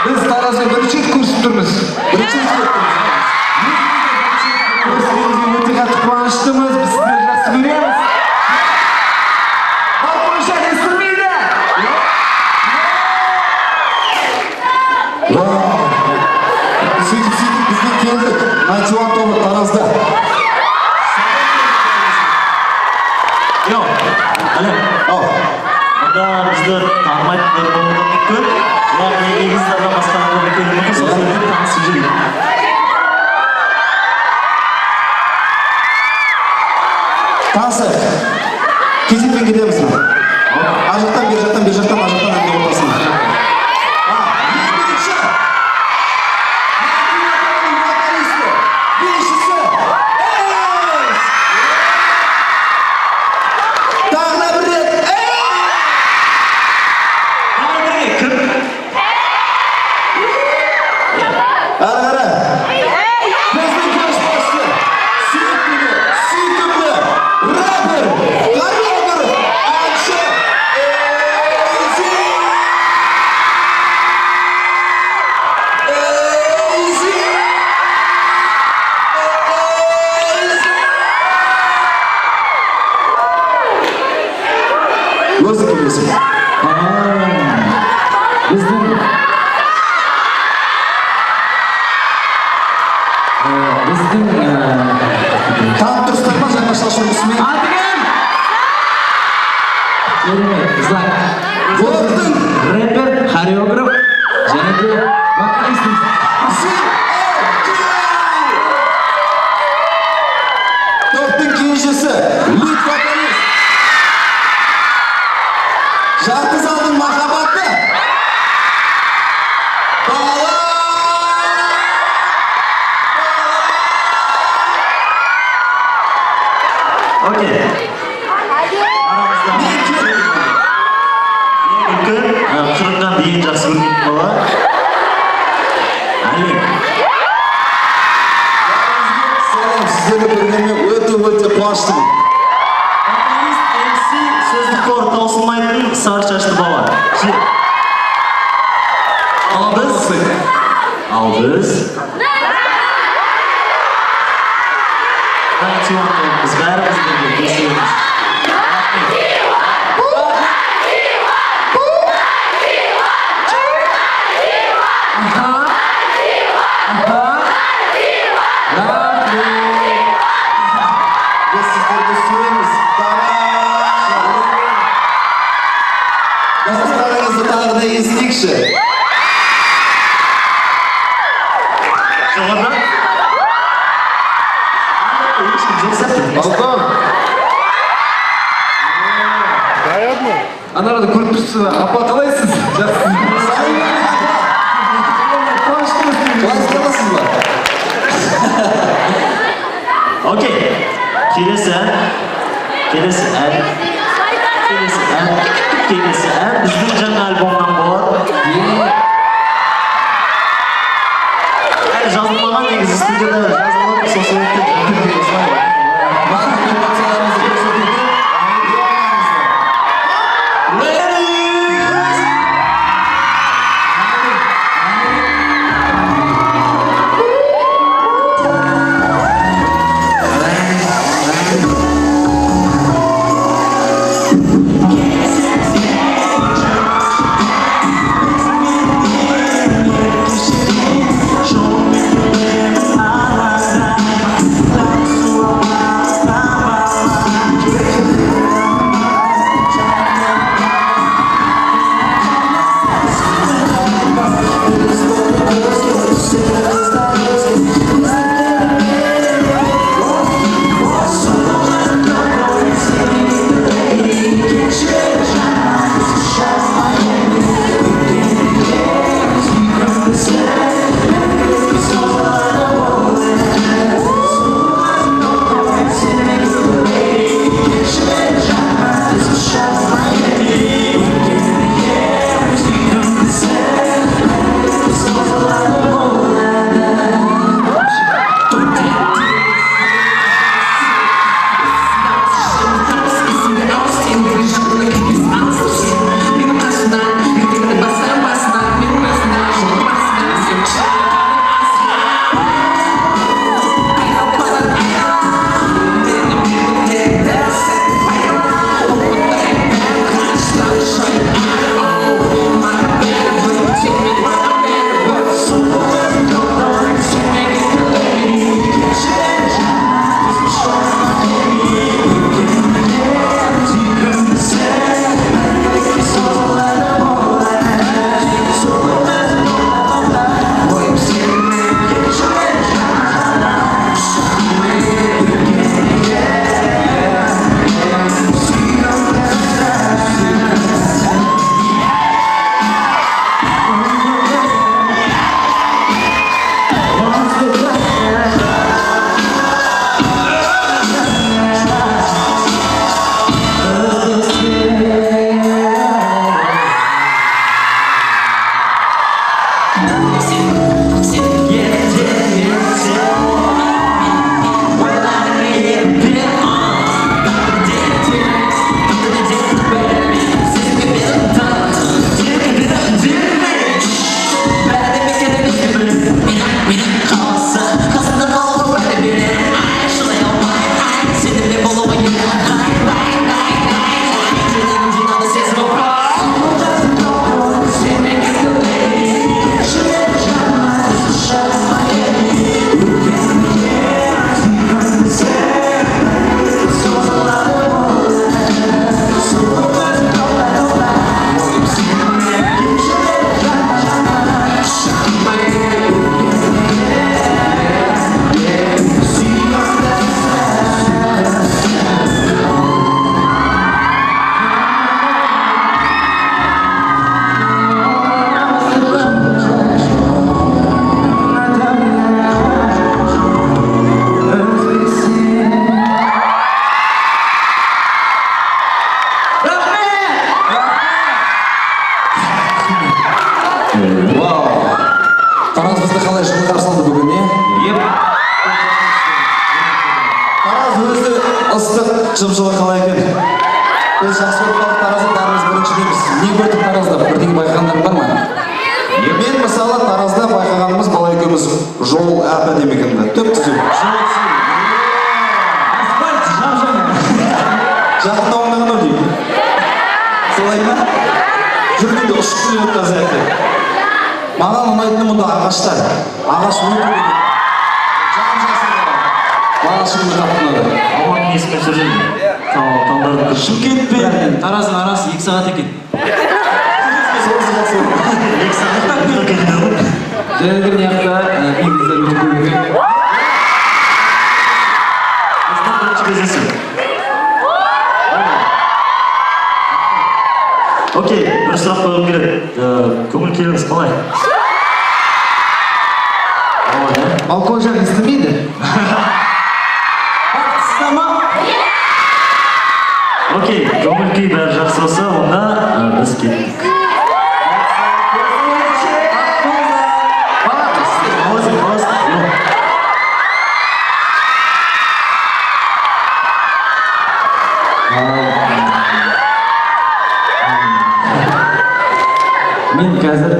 Biz Tarazga birinchi ko'rsatib turmiz. Birinchi o'ta qattiq quvonchimiz, biz sizlarni yaxshi ko'ryapmiz. Balqonshar esirmaydi. Сөйтіп бізге келдік. Найчуан тобы Таразда. Yok, öyle. Bunda bizde tanımaydılar bulunduğu mümkün. Yani İngilizlerden başkanlığı mümkün. Bunu sosyalde tanısıcı. Tansı, кезекпен кетеміз бе? Ажықтан, бер жақтан, ажықтан әнде отасың. Өзі келесің. Біздің Танып тұрсыздар ма жаңаша жұмысымен? Атыган! Қызлар, Болдың! рэпер, хореограф, және де вокалистіміз. Топтың кенжесі, лид вокалист. Жарты залдың махаббаты. Бала! Okey. Aramızda mümkün. Kırımdan deyin жақсы көрмейтін бала. Ali. Салам, сіздерді көргеніме өте қуаныштымын. Vokалist MC сөздік қоры таусылмайтын сары шашты бала. Ал біз. Biz bәріміз бірге бесеміз. Біз сіздерді сүйеміз. Дастарыңызды тағы да естейікші. Жоғарда? Балкон! Анарада көріп тұрсыз ба? Апа қалайсыз? Жақсысыз. Қуаныштымысыз ба? Okey. Келесі ән біздің жаңа альбомнан болады. Әлі жазылмаған негізі студияда жазылған сосын Тараз бізді қалай жылы қарсы алды бүгін, не? Тараз өзі ыстық жып-жылы қалай екен? Біз жақсы көріп қалдық Таразды, бәріміз бірінші дейміз. Не көрдік Таразда? Бірдеңе байқағандарың бар ма? Мен мысалы Таразда байқағанымыз бала екеуміз жол әп-әдемі екен. Түп-түзу. Асфальт жап-жаңа. Жақында оңдаған ау деймін. Солай ма? Жүргенде ұшып келе жатқан сияқты. Маған ұнайтыны мұнда ағаштар. Ағаш өте көп. Жан-жақсы қалады. Маған шынымен қатты ұнады. Алматының есімен жүрген. Талдардың Шымкент пен Тараздың арасы 2 сағат екен. Соғысы жақсы. 2 сағат өткен. Және бір неқта негіздер өте көп екен. Біздің бірінші кездесу. Окей, бір сұрақ қойғым келеді. Көңіл күйіңіз қалай? Балкон жақ естімейді. Бақытсызда ма? Окей, көңіл күй бәрі жақсы болса, онда біз кеттік. Мен қазір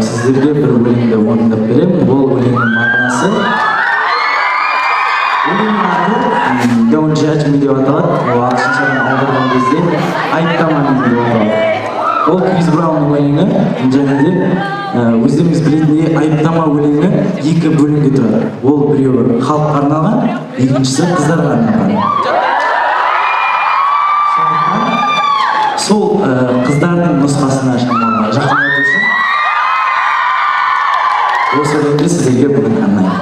сіздерге бір өлеңді орындап беремін. Ол өлеңнің мағынасы. Өлеңнің аты Don't Judge Me деп аталады. Ол ағылшыншадан аударған кезде айыптама мені деп аталады. Ол Крис Браунның өлеңі, және де өздеріңіз білетіндей айыптама өлеңі 2 бөлімге тұрады. Ол біреуі халыққа арналған, екіншісі қыздарға арналған. Сол қыздардың нұсқасына шамалы жақындату үшін осы өлеңді сіздерге бүгін арнаймын.